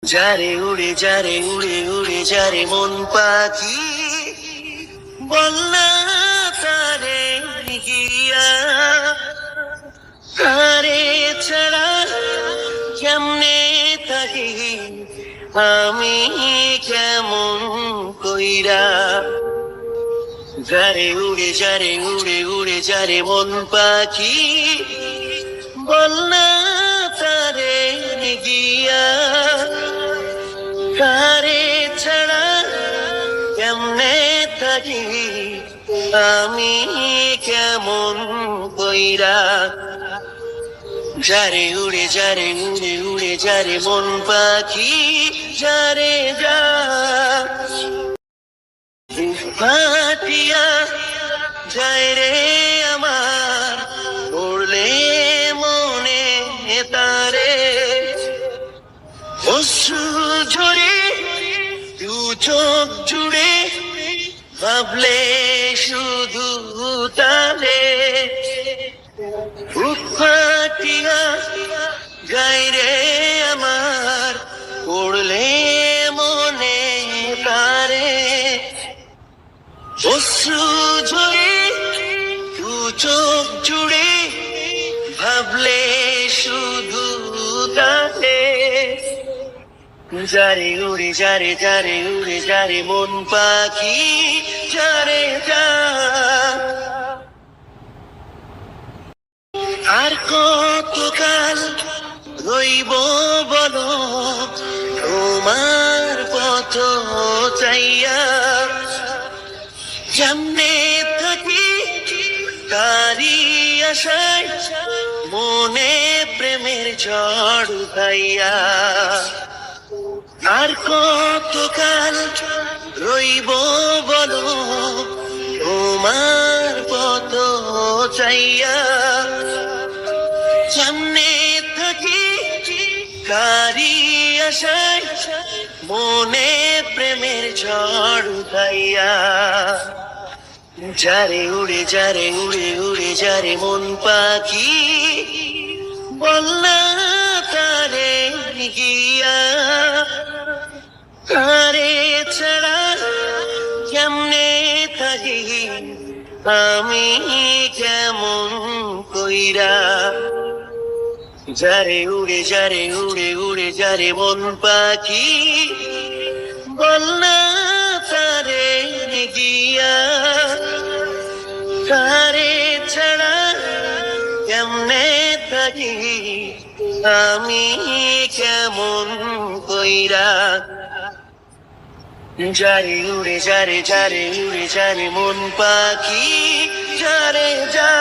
যারে উড়ে যারে উড়ে উড়ে যারে মন পাখি বল না তারে গিয়া তারে ছাড়া কেমনে থাকি আমি কেমন কইরা যারে উড়ে উড়ে যারে মন পাখি বল না তারে গিয়া তারে ছাড়া কেমনে থাকি আমি কেমন কইরা যারে উড়ে উড়ে যারে মন পাখি যারে যা ফাটিয়া যায় রে আমার পড়লে মনে তারে অশ্রু ঝরে দু চোখ জুড়ে ভাবলে শুধু তারে বুক ফাটিয়া যায় রে আমার পড়লে মনে তারে অশ্রু ঝরে দু চোখ জুড়ে ভাবলে শুধু তারে যারে উড়ে উড়ে যারে মন পাখি যারে যা আর কতকাল রইব বলো তোমার পথ চাইয়া কেমনে থাকি তারি আশায় মনে প্রেমের ঝড় উঠাইয়া আর কতকাল রইব বলো তোমার পথ চাইয়া সামনে থাকি কারি আশায় মনে প্রেমের ঝড় উঠাইয়া যারে উড়ে উড়ে যারে মন পাখি বল না তারে গিয়া তারে ছাড়া কেমনে থাকি আমি কেমন কইরা যারে উড়ে উড়ে যারে মন পাখি বল না তারে গিয়া তারে ছাড়া কেমনে থাকি আমি কেমন কইরা যারে উড়ে উড়ে যারে মন পাখি যারে যা